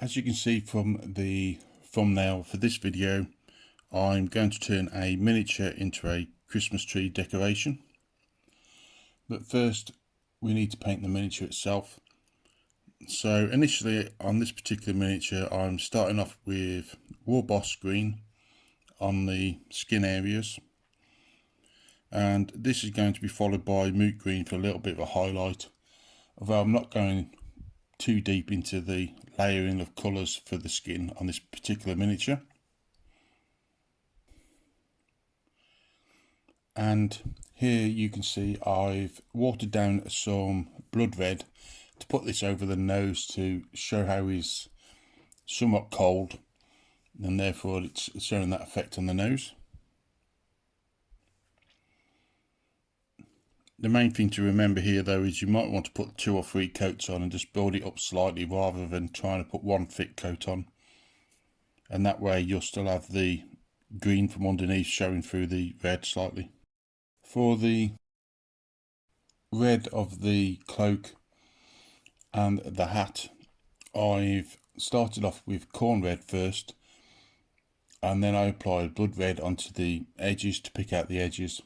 As you can see from the thumbnail for this video, I'm going to turn a miniature into a Christmas tree decoration. But first we need to paint the miniature itself. So initially on this particular miniature I'm starting off with Warboss green on the skin areas, and this is going to be followed by Moot green for a little bit of a highlight, although I'm not going too deep into the layering of colours for the skin on this particular miniature. And here you can see I've watered down some blood red to put this over the nose to show how he's somewhat cold, and therefore it's showing that effect on the nose. The main thing to remember here though is you might want to put 2 or 3 coats on and just build it up slightly rather than trying to put one thick coat on, and that way you'll still have the green from underneath showing through the red slightly. For the red of the cloak and the hat, I've started off with corn red first, and then I applied blood red onto the edges to pick out the edges.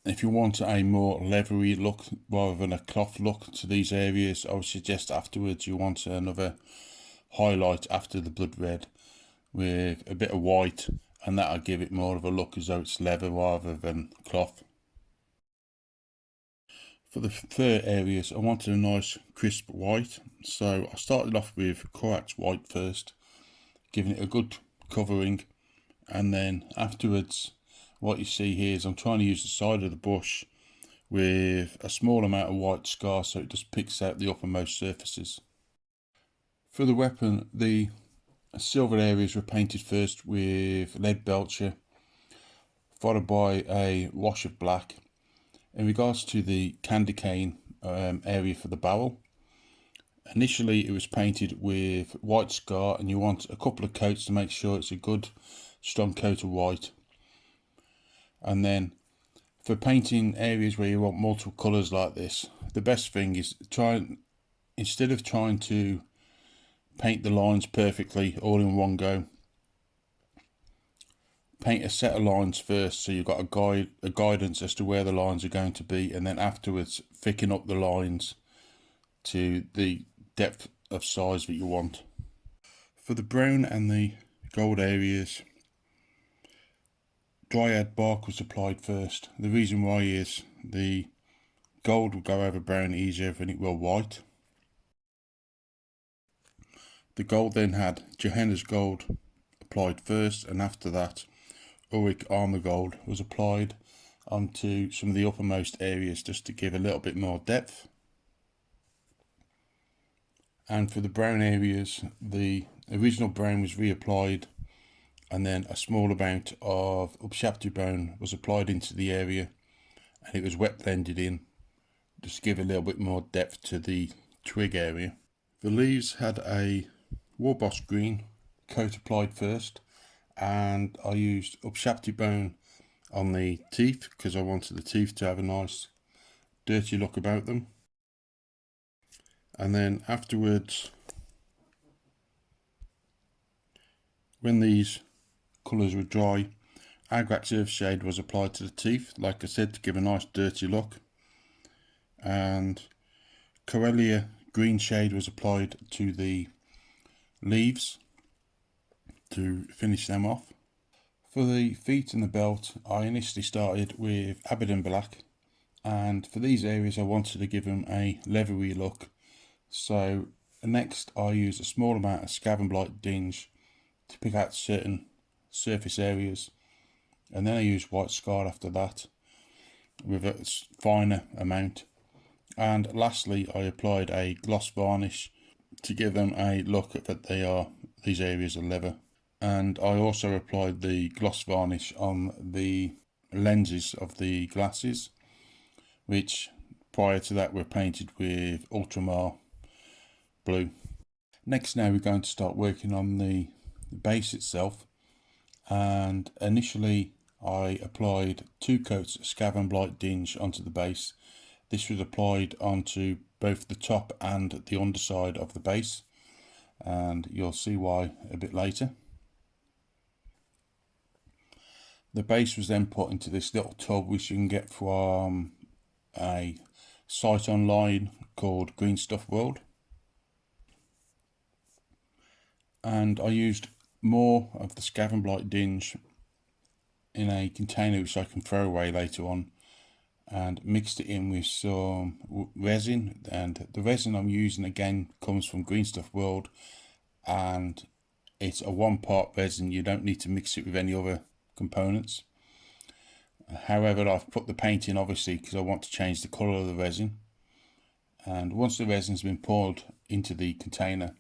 If you want a more leathery look rather than a cloth look to these areas, I would suggest afterwards you want another highlight after the blood red with a bit of white, and that'll give it more of a look as though it's leather rather than cloth. For the fur areas I wanted a nice crisp white, so I started off with Corax white first, giving it a good covering, and then afterwards what you see here is I'm trying to use the side of the brush with a small amount of white scar so it just picks out the uppermost surfaces. For the weapon, the silver areas were painted first with lead belcher, followed by a wash of black. In regards to the candy cane area for the barrel, initially it was painted with white scar, and you want a couple of coats to make sure it's a good strong coat of white. And then for painting areas where you want multiple colours like this, the best thing is instead of trying to paint the lines perfectly all in one go, paint a set of lines first so you've got a guidance as to where the lines are going to be, and then afterwards thicken up the lines to the depth of size that you want. For the brown and the gold areas, Dryad bark was applied first. The reason why is the gold will go over brown easier than it will white. The gold then had Johanna's gold applied first, and after that Ulrich Armour gold was applied onto some of the uppermost areas just to give a little bit more depth. And for the brown areas, the original brown was reapplied, and then a small amount of Upshapti brown was applied into the area, and it was wet blended in just to give a little bit more depth to the twig area. The leaves had a Warboss green coat applied first, and I used Upshapti brown on the teeth because I wanted the teeth to have a nice dirty look about them. And then afterwards, when these colours were dry, Agrax Earthshade was applied to the teeth, like I said, to give a nice dirty look, and Corellia green shade was applied to the leaves to finish them off. For the feet and the belt, I initially started with Abaddon black, and for these areas I wanted to give them a leathery look, so next I used a small amount of Skavenblight dinge to pick out certain surface areas, and then I used white scar after that with a finer amount, and lastly I applied a gloss varnish to give them a look that these areas are leather. And I also applied the gloss varnish on the lenses of the glasses, which prior to that were painted with Ultramar blue. Next now we're going to start working on the base itself, and initially I applied 2 coats of Skavenblight dinge onto the base. This was applied onto both the top and the underside of the base, and you'll see why a bit later. The base was then put into this little tub which you can get from a site online called Green Stuff World, and I used more of the Scavenge Blight Dinge in a container which I can throw away later on, and mixed it in with some resin. And the resin I'm using again comes from Green Stuff World, and it's a 1-part resin. You don't need to mix it with any other components. However, I've put the paint in obviously because I want to change the colour of the resin. And once the resin's been poured into the container,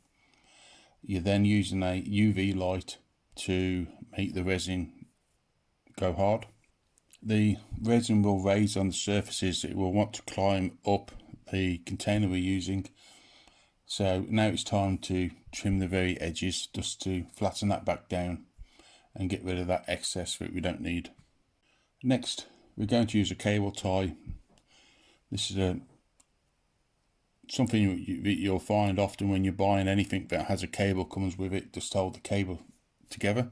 you're then using a UV light to make the resin go hard. The resin will raise on the surfaces. It will want to climb up the container we're using. So now it's time to trim the very edges just to flatten that back down and get rid of that excess that we don't need. Next, we're going to use a cable tie. This is something you'll find often when you're buying anything that has a cable comes with it, just to hold the cable together.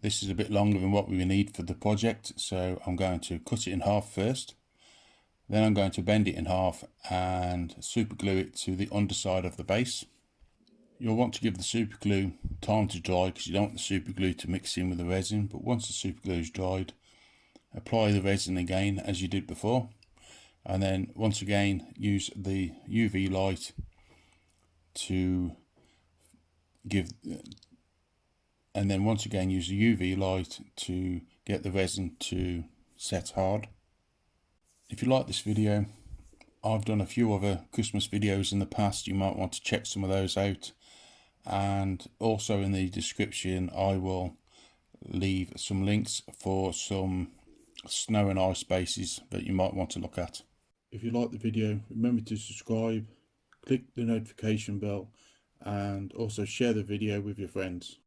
This is a bit longer than what we need for the project, so I'm going to cut it in half first. Then I'm going to bend it in half and super glue it to the underside of the base. You'll want to give the super glue time to dry because you don't want the super glue to mix in with the resin, but once the super glue is dried, apply the resin again as you did before, and then once again use the UV light to give, and then once again use the UV light to get the resin to set hard. If you like this video, I've done a few other Christmas videos in the past. You might want to check some of those out, and also in the description I will leave some links for some snow and ice bases that you might want to look at. If you like the video, remember to subscribe, click the notification bell, and also share the video with your friends.